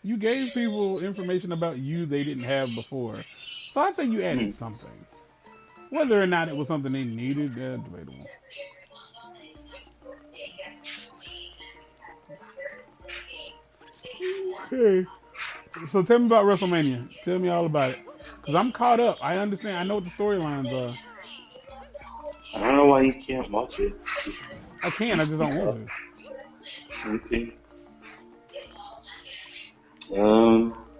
You gave people information about you they didn't have before. So I think you added Hmm. something. Whether or not it was something they needed, debatable. Okay. So tell me about WrestleMania. Tell me all about it. Because I'm caught up. I understand. I know what the storylines are. I don't know why you can't watch it. Just, I can, I just just don't want because. to. Okay.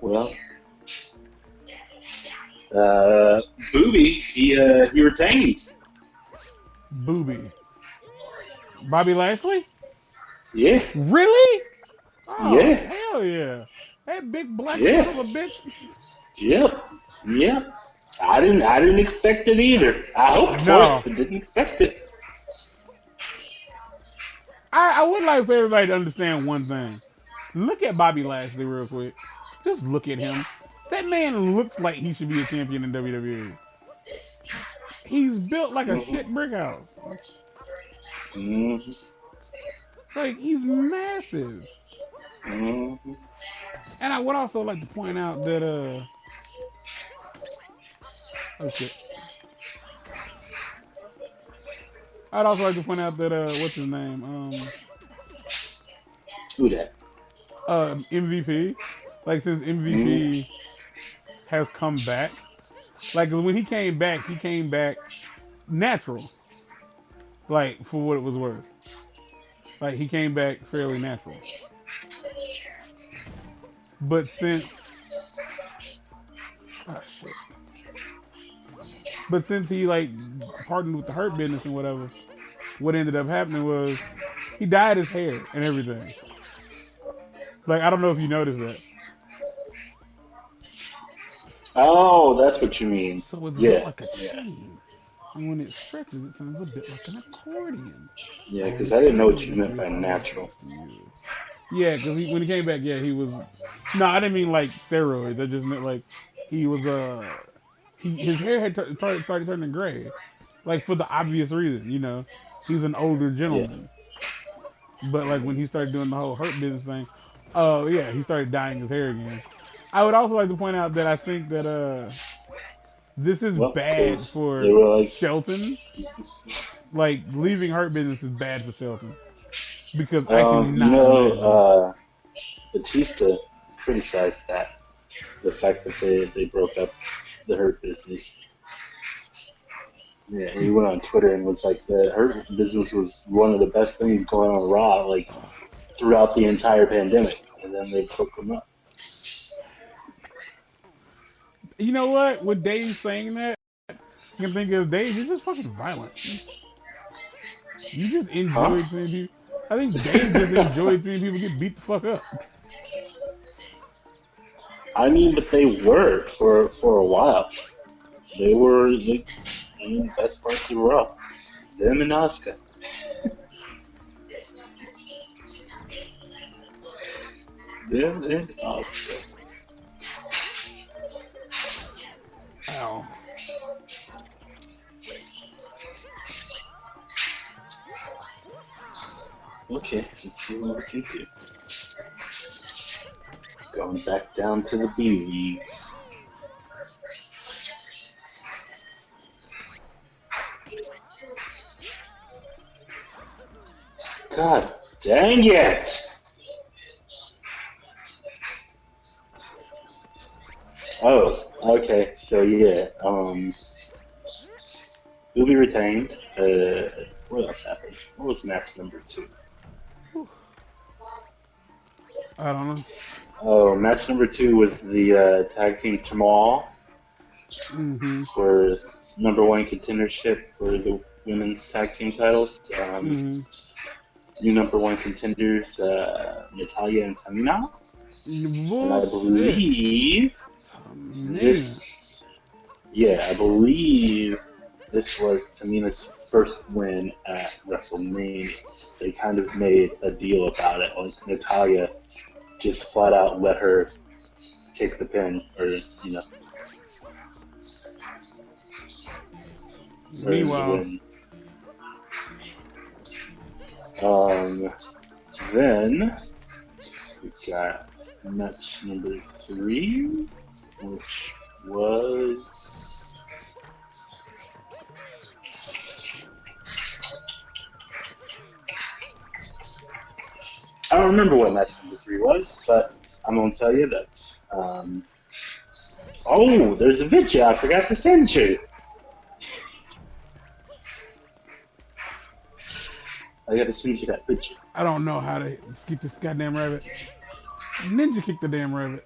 Well, uh, Booby, he retained. Booby. Bobby Lashley? Yeah, Really? Oh, yeah, hell yeah. That big black son yeah, of a bitch. yep, yep. I didn't expect it either. I hoped for it, No. but didn't expect it. I would like for everybody to understand one thing. Look at Bobby Lashley real quick. Just look at him. That man looks like he should be a champion in WWE. He's built like a Hmm. shit brick house. Hmm. Like he's massive. Hmm. And I would also like to point out that oh shit. I'd also like to point out that what's his name? Who that? MVP. Like since Mm. MVP has come back. Like when he came back natural. Like for what it was worth. Like he came back fairly natural. But since oh shit. But since he like partnered with the Hurt Business and whatever, what ended up happening was he dyed his hair and everything. Like I don't know if you noticed that. Oh, that's what you mean. So it's built Yeah, like a yeah, chain. And when it stretches, it sounds a bit like an accordion. yeah. I Because I didn't know understand what what you this meant by feels like natural. thanks to you. Yeah, because when he came back, yeah, he was. No, I didn't mean like steroids. I just meant like he was. His hair had started turning gray, like for the obvious reason. He's an older Yeah. gentleman. But like when he started doing the whole hurt business thing, oh yeah, he started dyeing his hair again. I would also like to point out that I think that this is Well, bad because they for were like, Shelton. Like leaving hurt business is bad for Shelton because I you cannot know, imagine. Batista criticized that the fact that they broke up the Hurt Business. Yeah, he went on Twitter and was like, the Hurt Business was one of the best things going on Raw, like throughout the entire pandemic, and then they broke them up. You know what? With Dave saying that, I can think of Dave. You're just fucking violent. You just Huh? enjoyed seeing people. I think Dave just enjoyed seeing people get beat the fuck up. I mean, but they were for a while. They were the best parts of Raw. Them and Asuka. Them and Asuka. Ow. Okay, let's see what we can do. Going back down to the B leagues. God dang it! Oh, okay. So yeah, will be retained. What else happened? What was match number two? I don't know. Oh, match number two was the tag team turmoil Mm-hmm. for number one contendership for the women's tag team titles. Mm-hmm. New number one contenders, Natalia and Tamina. And I Bullshit. believe Tamina. this, yeah, I believe this was Tamina's first win at WrestleMania. They kind of made a deal about it. Like Natalia just flat out let her take the pin, or the Meanwhile, win. Um, then we got. match number 3, which was. I don't remember what match number 3 was, but I'm going to tell you that. Oh, there's a video I forgot to send you. I got to send you that picture. I don't know how to get this goddamn rabbit. Ninja kicked the damn rabbit.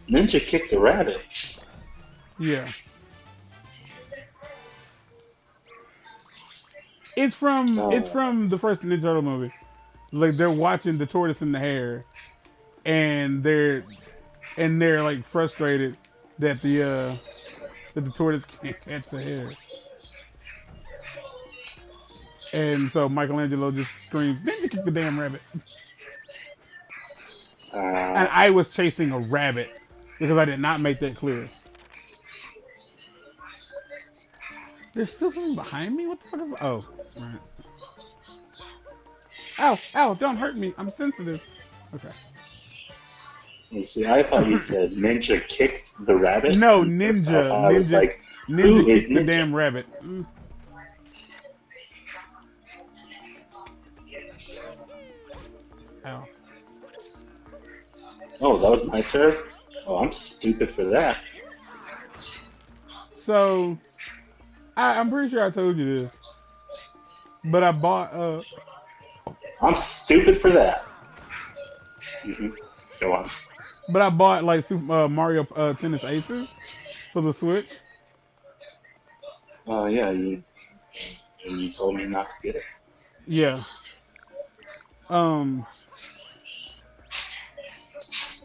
Ninja kicked the rabbit. Yeah. It's from the first Ninja Turtle movie. Like they're watching the tortoise and the hare, and they're like frustrated that the tortoise can't catch the hare. And so Michelangelo just screams, "Ninja kick the damn rabbit!" And I was chasing a rabbit because I did not make that clear. There's still something behind me? What the fuck is... Oh, right. Ow, ow, don't hurt me. I'm sensitive. Okay. You see, I thought you said Ninja kicked the rabbit. No, Ninja. I was like, Ninja is kicked the Ninja? damn rabbit. Ow. Oh, that was my serve? Oh, I'm stupid for that. So, I'm pretty sure I told you this, but I bought I'm stupid for that. Go on. but I bought like Super Mario Tennis Aces for the Switch. Yeah, you told me not to get it. Yeah.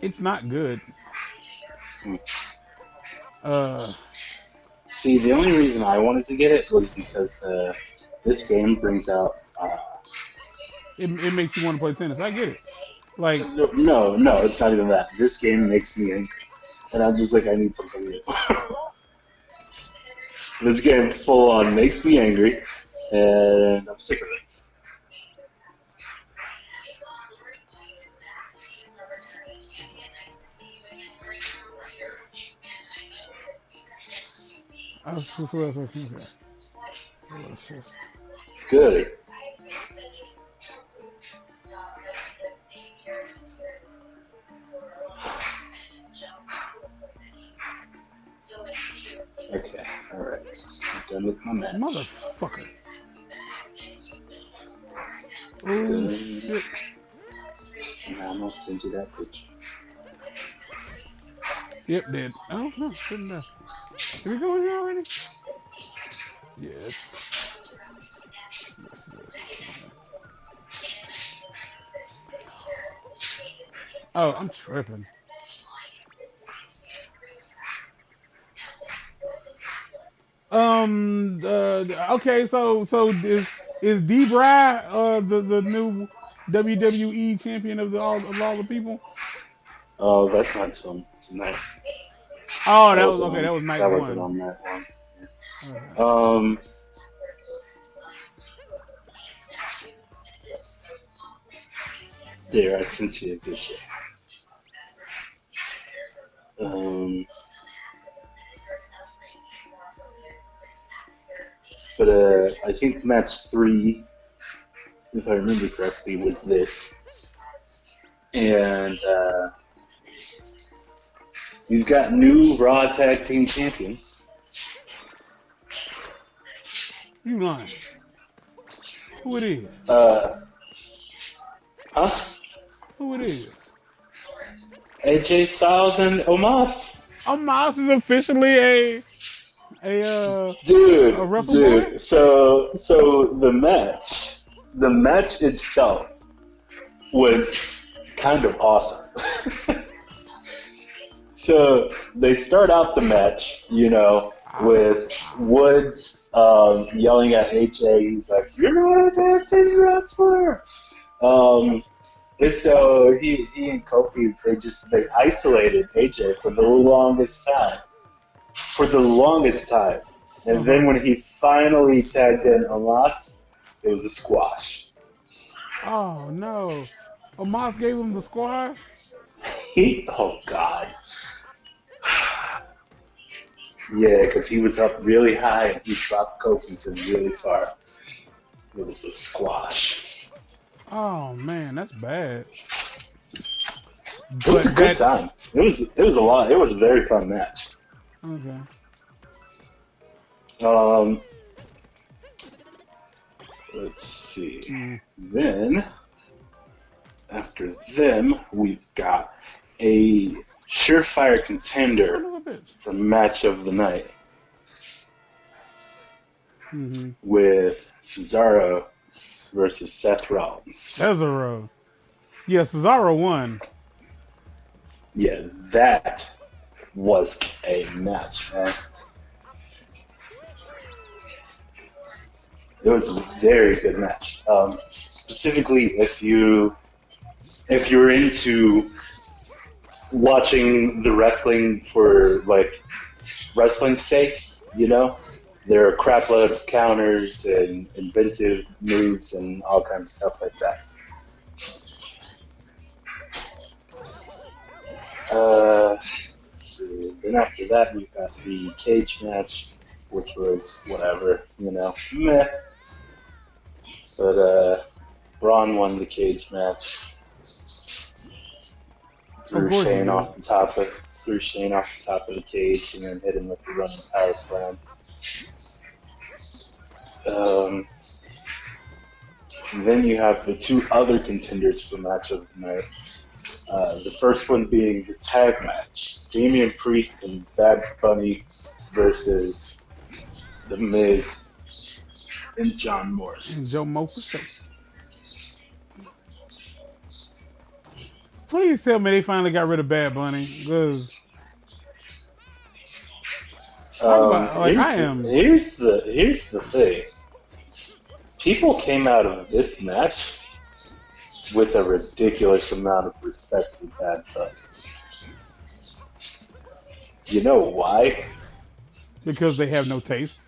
It's not good. See, the only reason I wanted to get it was because this game brings out. It makes you want to play tennis. I get it. Like No, it's not even that. This game makes me angry, and I'm just like, I need something new. This game full on makes me angry, and I'm sick of it. Good. Okay, alright. I'm done with my match. Motherfucker. Oh shit. Now I'm gonna send you that picture. Yep, dead. Oh no, didn't die. Did we go in here already? Yes. Oh, I'm tripping. Okay, so is D-Bry the new WWE champion of all the people? Oh, that's not tonight. Oh, that was okay. That was night that one. Wasn't on that one. Yeah. Okay. There, I sent you a picture. But I think match 3, if I remember correctly, was this. And you've got new Raw Tag Team Champions. You lying? Who it is? Huh? Who it is? AJ Styles and Omos. Omos is officially a wrestle boy? So the match itself was kind of awesome. So they start out the match, with Woods yelling at AJ. He's like, "You're not a tag team wrestler." And so he and Kofi, they isolated AJ for the longest time. And then when he finally tagged in Omos, it was a squash. Oh no. Amos gave him the squash? Oh God. Yeah, because he was up really high and he dropped Kofi from really far. It was a squash. Oh man, that's bad. It was a But good that time. It was a lot. It was a very fun match. okay. Um, let's see. Mm. Then after them, we've got a surefire Son contender of a bitch. for match of the night Mm-hmm. with Cesaro versus Seth Rollins. Cesaro. Yeah, Cesaro won. Yeah, that was a match, man. It was a very good match. Specifically, if you're into watching the wrestling for like wrestling's sake, there are crap load of counters and inventive moves and all kinds of stuff like that. Let's see. Then after that, we got the cage match, which was whatever, meh. But Braun won the cage match. Of Threw course he Shane did. off the top of threw Shane off the top of the cage and then hit him with the running power slam. Um, then you have the two other contenders for match of the night. The first one being the tag match: Damian Priest and Bad Bunny versus The Miz and John And Morrison. Joe Mo for sure. Please tell me they finally got rid of Bad Bunny. Because talk about like I am. Here's the thing. People came out of this match with a ridiculous amount of respect for Bad Bunny. You know why? Because they have no taste.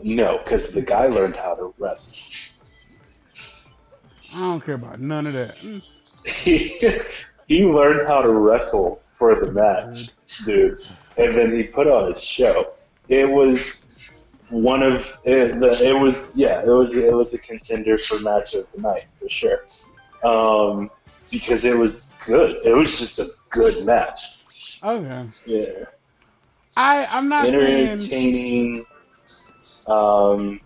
No, because the guy learned how to wrestle. I don't care about none of that. He, he learned how to wrestle for the Nerd. match, dude, and then he put on a show. It was one of it was a contender for match of the night for sure, because it was good. It was just a good match. Okay. Yeah, I'm not saying entertaining. Um,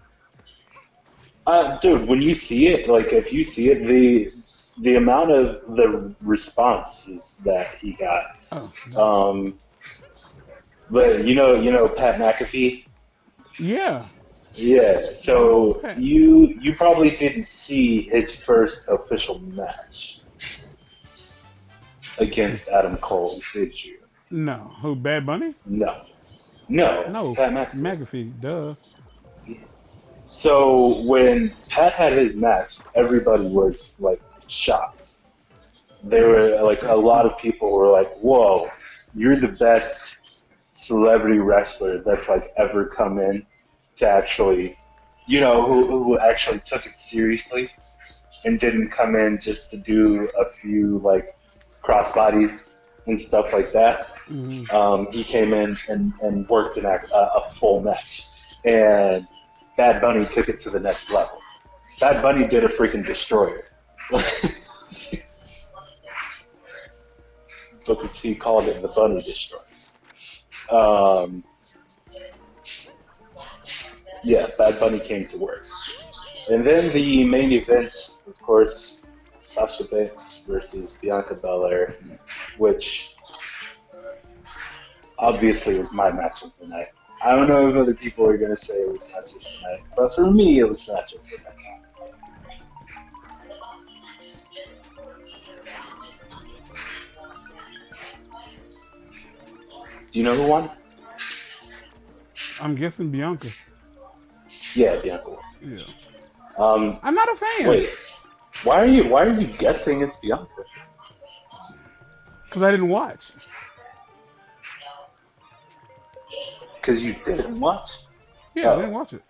dude, when you see it, like if you see it, the amount of the responses that he got. oh Um, but Pat McAfee. yeah. Yeah, Oh, so Pat. you probably didn't see his first official match against Adam Cole, did you? No. Who Bad Bunny? No, no, No. Pat McAfee. McAfee, duh. So when Pat had his match, everybody was like shocked. They were like a lot of people were like, "Whoa, you're the best celebrity wrestler that's like ever come in to actually, who actually took it seriously and didn't come in just to do a few like crossbodies and stuff like that." Hmm. He came in and worked a full match, and Bad Bunny took it to the next level. Bad Bunny did a freaking destroyer. Booker T called it the Bunny Destroyer. Um, yeah, Bad Bunny came to work. And then the main event, of course, Sasha Banks versus Bianca Belair, which obviously was my match of the night. I don't know if other people are going to say it was match of the night, but for me, it was match of the night. Do you know who won? I'm guessing Bianca. Yeah, Bianca won. Yeah. Um, I'm not a fan. wait, why are you guessing it's Bianca? Because I didn't watch. Because you didn't watch? Yeah, I Oh, didn't watch it.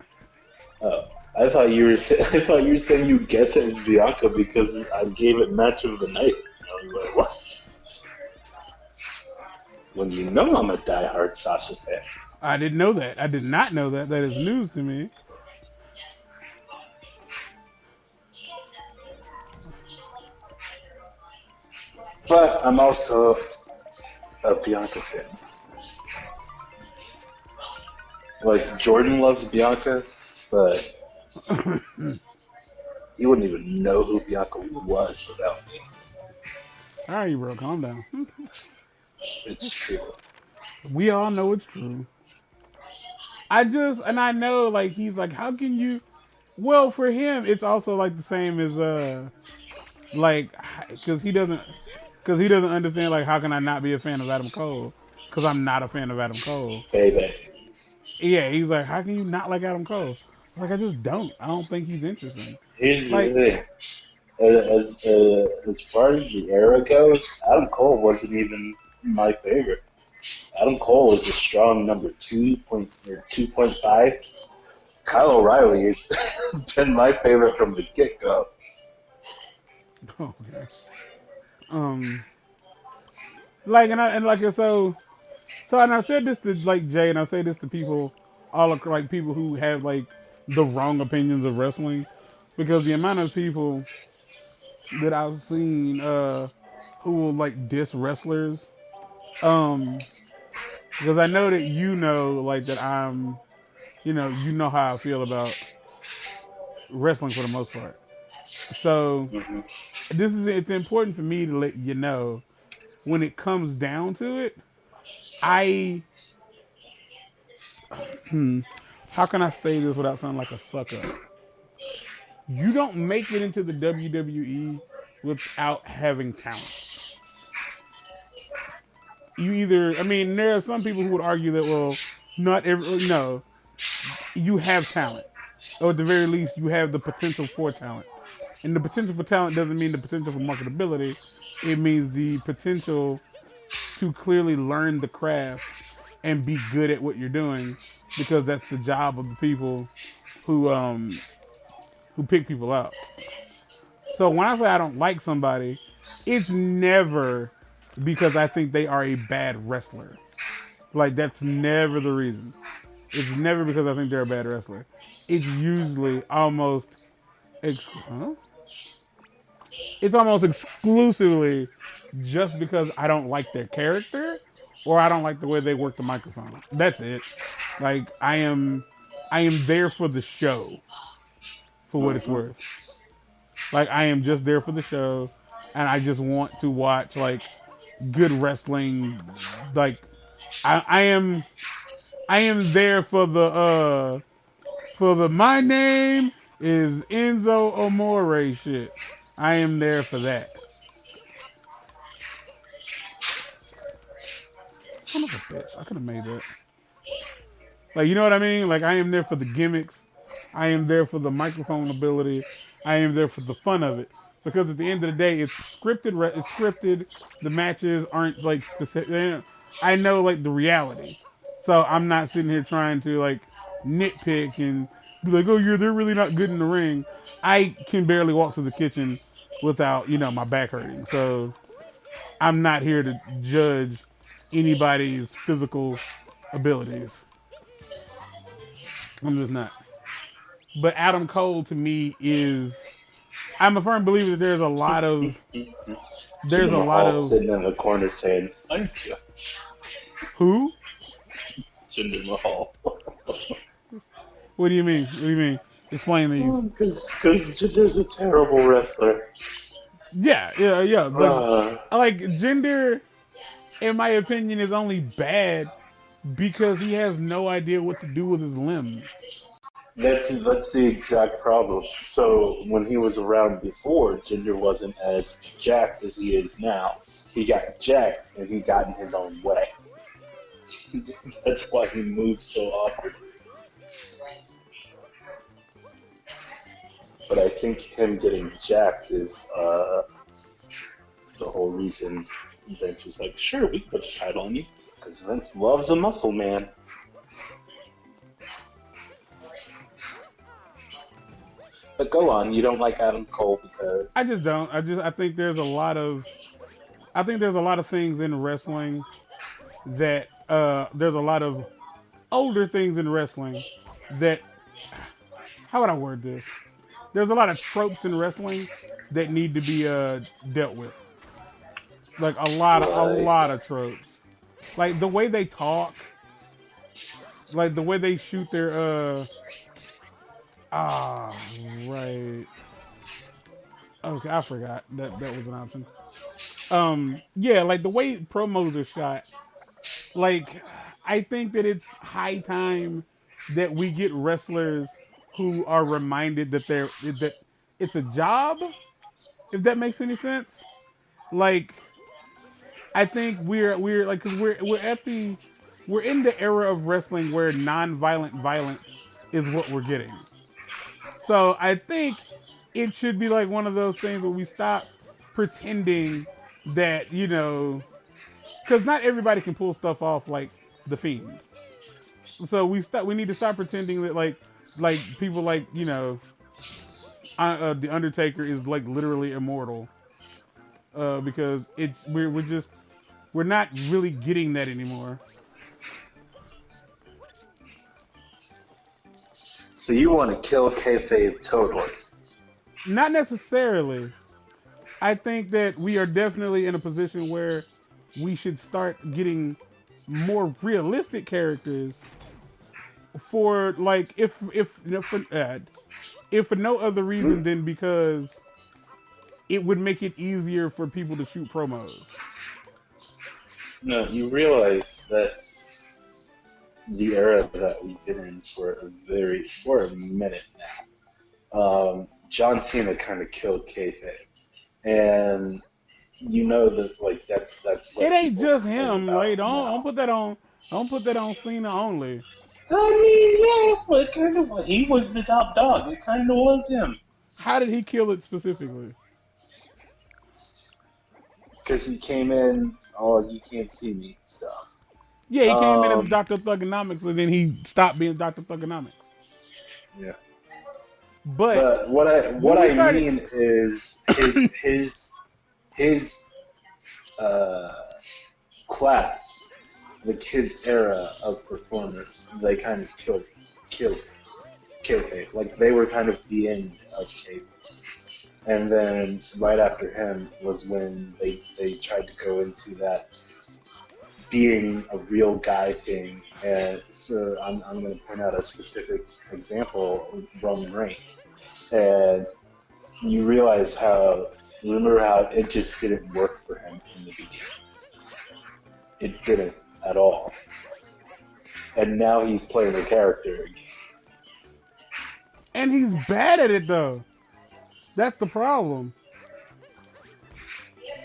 oh. I thought you were I thought you were saying you guessed it as Bianca because I gave it match of the night. I was like, what? When you know I'm a diehard Sasha fan. I didn't know that. I did not know that. That is news to me. But I'm also a Bianca fan. Like Jordan loves Bianca, but he wouldn't even know who Bianca was without me. All right, bro, calm down. It's true. We all know it's true. I know, like, he's like, how can you? Well, for him, it's also like the same as like, because he doesn't understand, like, how can I not be a fan of Adam Cole? Because I'm not a fan of Adam Cole. Baby. Yeah, he's like, how can you not like Adam Cole? Like, I just don't. I don't think he's interesting. Here's the Like, thing. As far as the era goes, Adam Cole wasn't even my favorite. Adam Cole is a strong number 2.5. Kyle O'Reilly has been my favorite from the get go. okay. Um, like, and I said this to like Jay, and I say this to people, like people who have like the wrong opinions of wrestling, because the amount of people that I've seen who will like diss wrestlers, um, because I know that like that you know how I feel about wrestling for the most part. So Hmm. it's important for me to let you know when it comes down to it, I how can I say this without sounding like a suck up? You don't make it into the WWE without having talent. You either, I mean, there are some people who would argue that, well, not every, no, you have talent, or at the very least, you have the potential for talent. And the potential for talent doesn't mean the potential for marketability. It means the potential to clearly learn the craft and be good at what you're doing, because that's the job of the people who pick people out. So when I say I don't like somebody, it's never because I think they are a bad wrestler. Like, that's never the reason. It's never because I think they're a bad wrestler. It's usually huh? It's almost exclusively just because I don't like their character or I don't like the way they work the microphone. That's it. Like, I am there for the show, for what it's Hmm. worth. Like, I am just there for the show, and I just want to watch like good wrestling. Like, I, I am I am there for the my name is Enzo Amore shit. I am there for that. Son of a bitch. I could have made that. Like, you know what I mean? Like, I am there for the gimmicks. I am there for the microphone ability. I am there for the fun of it. Because at the end of the day, it's scripted. It's scripted. The matches aren't like specific. I know like the reality, so I'm not sitting here trying to like nitpick and be like, "Oh, they're really not good in the ring." I can barely walk to the kitchen without my back hurting. So I'm not here to judge anybody's physical abilities. I'm just not. But Adam Cole to me is, I'm a firm believer that there's Jinder a lot Mahal of sitting in the corner saying, "Thank you, who? Jinder Mahal." What do you mean? What do you mean? Explain these. Because Jinder's a terrible wrestler. Yeah. Uh, Like gender, in my opinion, is only bad because he has no idea what to do with his limbs. that's the exact problem. So when he was around before, Jinder wasn't as jacked as he is now. He got jacked and he got in his own way. That's why he moves so awkwardly. But I think him getting jacked is the whole reason Vince was like, "Sure, we can put the title on you," because Vince loves a muscle man. But go on, you don't like Adam Cole I because just don't. I think there's a lot of things in wrestling that there's a lot of older things in wrestling that how would I word this? There's a lot of tropes in wrestling that need to be dealt with. Like a like lot of tropes. Like the way they talk, like the way they shoot their right. Okay, I forgot that was an option. Yeah, like the way promos are shot, like I think that it's high time that we get wrestlers who are reminded that it's a job, if that makes any sense. Like I think we're like cuz we're in the era of wrestling where non-violent violence is what we're getting. So I think it should be like one of those things where we stop pretending that, cuz not everybody can pull stuff off like the Fiend. So we need to stop pretending that like people like the Undertaker is like literally immortal because we're not really getting that anymore. so you want to kill kayfabe totally. Not necessarily. I think that we are definitely in a position where we should start getting more realistic characters for like if for no other reason than because it would make it easier for people to shoot promos. No, you realize that's the era that we've been in for a minute now. John Cena kind of killed kayfabe, and you know that like that's It what ain't people just complain him. Like about now. don't put that on Cena only. I mean, yeah, but kind of he was the top dog. It kind of was him How did he kill it specifically? because he came in, oh, you can't see me stuff. Yeah, he came in as Um, Dr. Thugonomics and then he stopped being Dr. Thugonomics. yeah. But But what when we I started mean is his uh, class, like his era of performance, they kind of killed Kayfabe. Like they were kind of the end of Kayfabe. And then right after him was when they tried to go into that being a real guy thing. And so I'm going to point out a specific example, Roman Reigns. And you realize remember how it just didn't work for him in the beginning. It didn't at all. And now he's playing the character again. and he's bad at it though. That's the problem.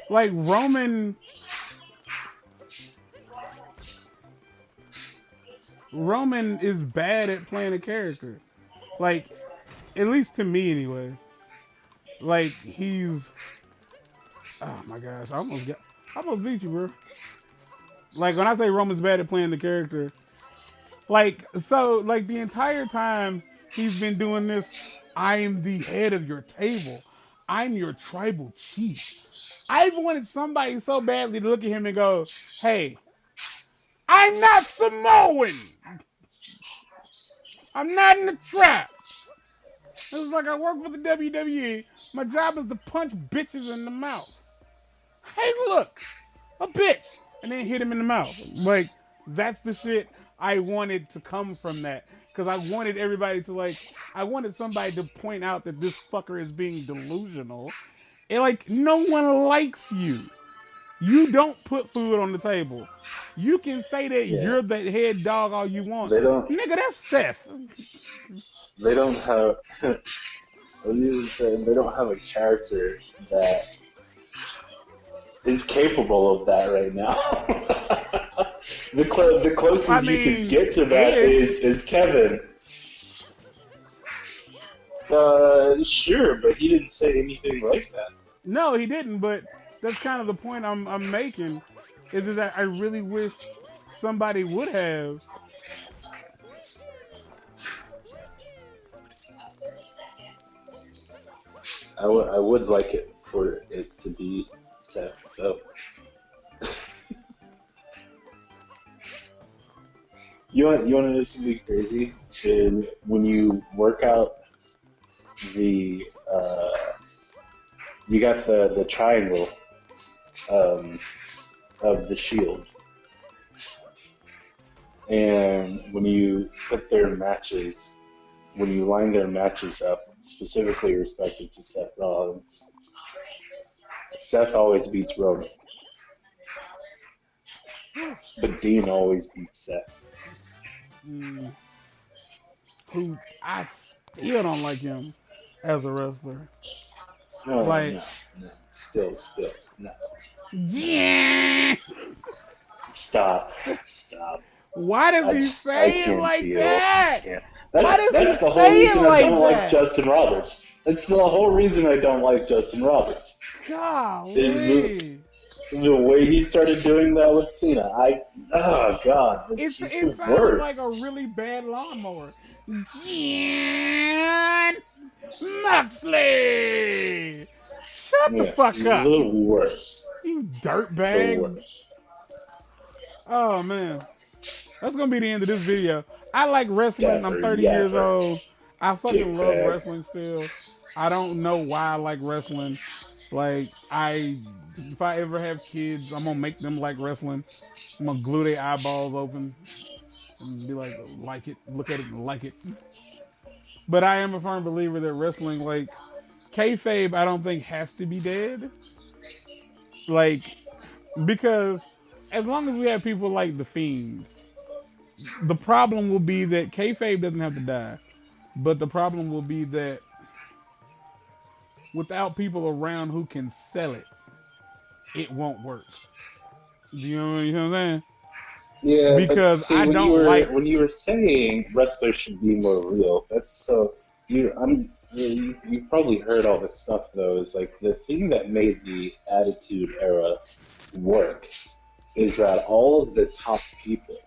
Like Roman is bad at playing a character. Like at least to me anyway. Like he's oh my gosh, I almost beat you, bro. Like when I say Roman's bad at playing the character, like the entire time he's been doing this, I am the head of your table. I'm your tribal chief. I've wanted somebody so badly to look at him and go, "Hey, I'm not Samoan. I'm not in the trap." It's like I work for the WWE. My job is to punch bitches in the mouth. Hey, look, a bitch, and then hit him in the mouth. Like that's the shit I wanted to come from that because I wanted everybody to I wanted somebody to point out that this fucker is being delusional. And like no one likes you. You don't put food on the table. You can say that Yeah, you're the head dog all you want, they don't nigga. That's Seth. they don't have they don't have a character that is capable of that right now. The I closest you could mean, get to that Edge. is Kevin. Sure, but he didn't say anything like that. No, he didn't. But that's kind of the point I'm making. Is that I really wish somebody would have. I would like it for it to be Seth though. You want to know something crazy? Is when you work out the you got the triangle um, of the shield, and when you put their matches, when you line their matches up, specifically respected to Seth Rollins, Seth always beats Roman, but Dean always beats Seth. Mm, who I still don't like him as a wrestler. No, Like, no, no. Still, no. yeah. Stop, stop. Why does he I say it can't like deal. I that? can't. Why does he That's the whole say it reason I like don't like that? Justin Roberts. That's the whole reason I don't like Justin Roberts. Is Golly. the way he started doing that with Cena. Oh god, it's just It the sounds like a worst. really bad lawnmower. Jan Moxley! Shut the Yeah, fuck up, the worst. you The dirtbag. worst. Oh man. That's gonna be the end of this video. I like wrestling. I'm Dapper 30 years yapper. old. I fucking love Dickbag. wrestling still. I don't know why I like wrestling. Like if I ever have kids, I'm gonna make them like wrestling. I'm gonna glue their eyeballs open and be like it, look at it and like it. But I am a firm believer that wrestling, like kayfabe, I don't think has to be dead. Like because as long as we have people like the Fiend, the problem will be that kayfabe doesn't have to die. But the problem will be that without people around who can sell it, it won't work. You know what I'm saying? Yeah, but Because see I don't like. when you were saying wrestlers should be more real, that's so you've probably heard all this stuff though. Is like the thing that made the Attitude Era work is that all of the top people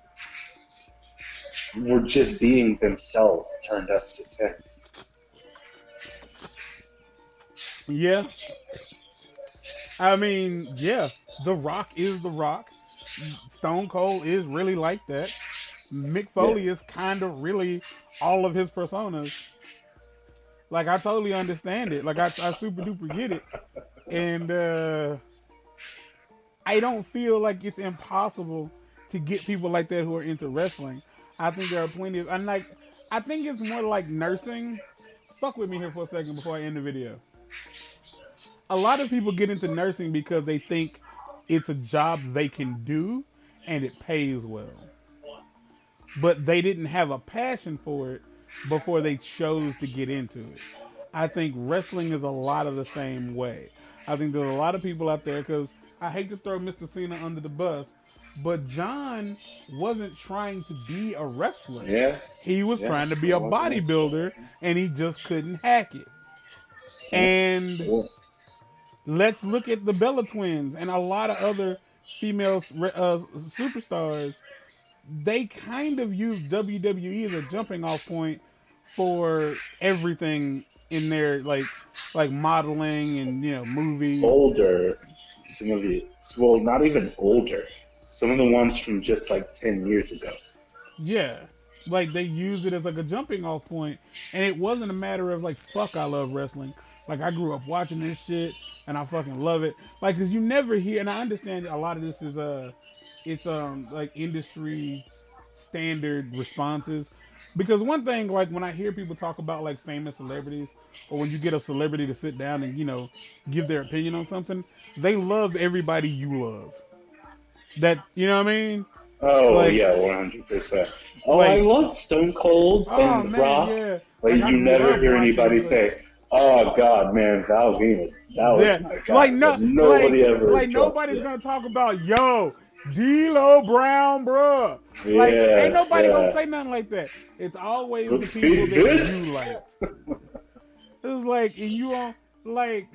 were just being themselves turned up to 10. Yeah, I mean, yeah, The Rock is The Rock. Stone Cold is really like that. Mick Yeah. Foley is kind of really all of his personas. Like I totally understand it. Like I super duper get it, and I don't feel like it's impossible to get people like that who are into wrestling. I think there are plenty of. And like, I think it's more like nursing. Fuck with me here for a second before I end the video. A lot of people get into nursing because they think it's a job they can do and it pays well. But they didn't have a passion for it before they chose to get into it. I think wrestling is a lot of the same way. I think there's a lot of people out there because I hate to throw Mr. Cena under the bus, but John wasn't trying to be a wrestler. Yeah. He was Yeah. trying to be It a wasn't. bodybuilder and he just couldn't hack it. Yeah. And Yeah. let's look at the Bella Twins and a lot of other female superstars. They kind of use WWE as a jumping off point for everything in their like modeling and movies. Older, some of the well, not even older. Some of the ones from just like 10 years ago. Yeah, like they use it as like a jumping off point, and it wasn't a matter of like fuck I love wrestling. Like I grew up watching this shit and I fucking love it. Like cause you never hear, and I understand a lot of this is it's like industry standard responses. Because one thing, like when I hear people talk about like famous celebrities, or when you get a celebrity to sit down and give their opinion on something, they love everybody you love. That you know what I mean? Oh Like yeah, 100%. Oh, I like love Stone Cold oh and The man, Rock. yeah. Like Like I you grew never up hear anybody watching say, "Oh God, man, Val Venus, that was yeah, my like guy." But no, nobody ever like dropped. nobody's Yeah, gonna talk about yo, D'Lo Brown, bruh. Like ain't yeah, nobody gonna yeah. say nothing like that. It's always But the people that this, you like. It's like and you on like,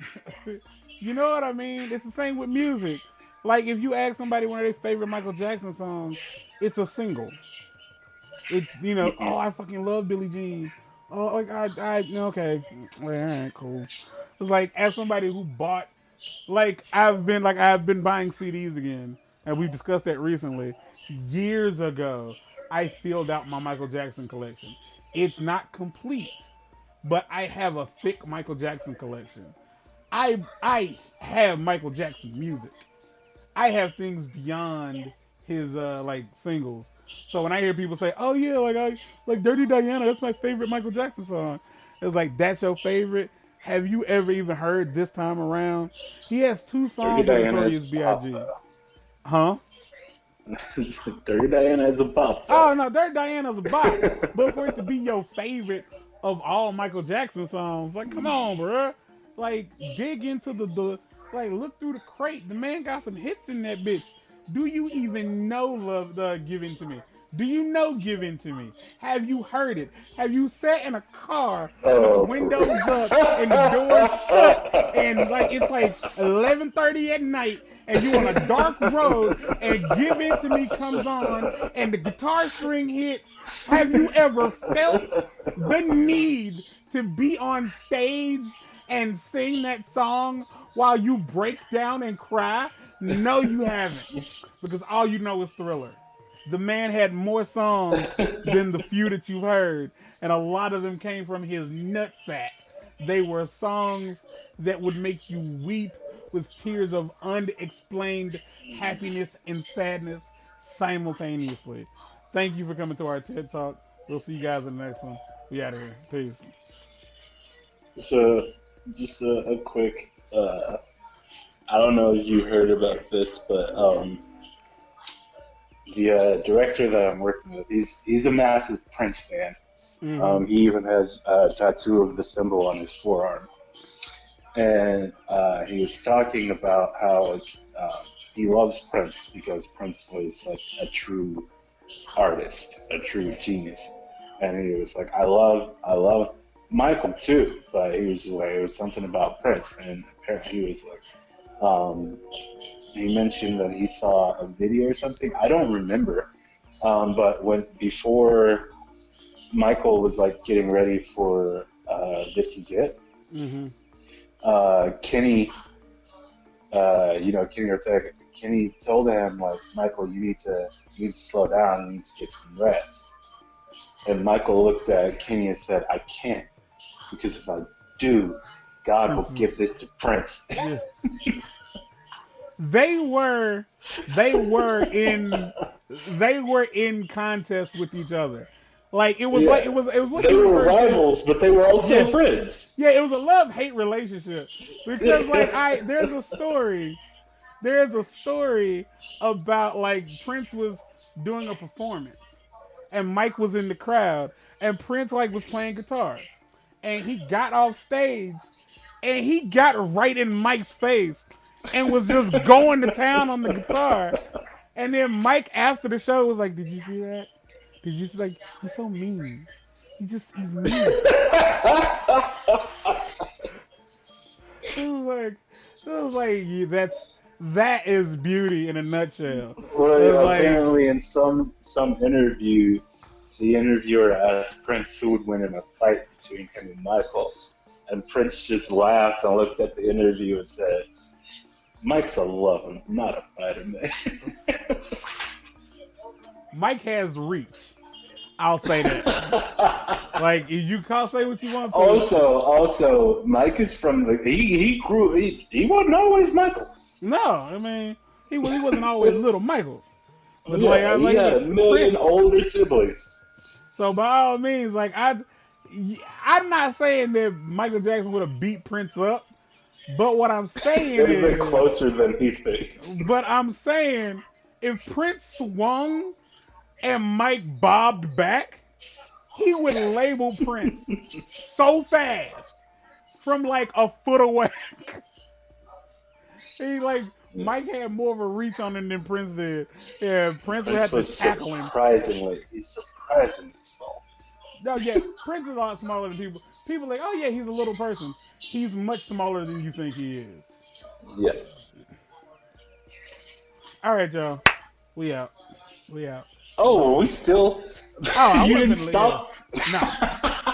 you know what I mean? It's the same with music. Like if you ask somebody one of their favorite Michael Jackson songs, it's a single. It's oh I fucking love Billie Jean, Oh, like okay, all right, cool. It's like as somebody who bought, I've been buying CDs again, and we've discussed that recently. Years ago, I filled out my Michael Jackson collection. It's not complete, but I have a thick Michael Jackson collection. I have Michael Jackson music. I have things beyond his singles. So when I hear people say, "Oh yeah, I like Dirty Diana, that's my favorite Michael Jackson song," it's like that's your favorite. Have you ever even heard This Time Around? He has two Dirty songs on Diana Notorious is pop B.I.G. though. Huh? Dirty Diana is a pop Oh though. no, Dirty Diana's a bop. But for it to be your favorite of all Michael Jackson songs, like come on, bro. Like dig into the like look through the crate. The man got some hits in that bitch. Do you even know Love Give In To Me? Do you know Give In To Me? Have you heard it? Have you sat in a car with the Oh, for real. windows up and the doors shut and it's like 11:30 at night and you on a dark road and Give In To Me comes on and the guitar string hits? Have you ever felt the need to be on stage and sing that song while you break down and cry? No, you haven't. Because all you know is Thriller. The man had more songs than the few that you've heard, and a lot of them came from his nutsack. They were songs that would make you weep with tears of unexplained happiness and sadness simultaneously. Thank you for coming to our TED Talk. We'll see you guys in the next one. We out of here. Peace. So, just a quick. I don't know if you heard about this, but the director that I'm working with, he's a massive Prince fan. Mm-hmm. He even has a tattoo of the symbol on his forearm, and he was talking about how he loves Prince because Prince was like a true artist, a true genius, and he was like, I love Michael too, but he was like, it was something about Prince, and apparently he was like, he mentioned that he saw a video or something. I don't remember, but when before Michael was like getting ready for This Is It, Mm-hmm. Kenny, Kenny Ortega, Kenny told him like, Michael, you need to slow down, you need to get some rest. And Michael looked at Kenny and said, I can't, because if I do, God will Prince. give this to Prince. Yeah. They were they were in they were in contest with each other. Like Yeah, it was what they you were referred to. rivals, but they were also Yes. friends. Yeah, it was a love hate relationship. Because there's a story about like Prince was doing a performance and Mike was in the crowd and Prince was playing guitar and he got off stage and he got right in Mike's face and was just going to town on the guitar. And then Mike after the show was like, "Did you see that? Did you see he's so mean? He's mean." It was like yeah, that is beauty in a nutshell. Well, It was like apparently in some interview, the interviewer asked Prince who would win in a fight between him and Michael, and Prince just laughed and looked at the interview and said, "Mike's a lover, not a fighter, man." Mike has reach. I'll say that. Like you can't say what you want to. Also, Mike is from the he grew he wasn't always Michael. No, I mean he wasn't always little Michael. But Yeah, he like I had a said, million older siblings. so by all means, I'm not saying that Michael Jackson would have beat Prince up, but what I'm saying It would have been is, closer than he thinks. but I'm saying if Prince swung and Mike bobbed back, he would label Prince so fast from like a foot away. he Mike had more of a reach on him than Prince did. Yeah, Prince would Prince have to was tackle him. he's surprisingly small. No, yeah, Prince is a lot smaller than people. People are like, oh yeah, he's a little person. He's much smaller than you think he is. Yeah. All right, y'all. We out. We out. Oh, we still. Oh, I You wasn't didn't finna- stop. yeah. No.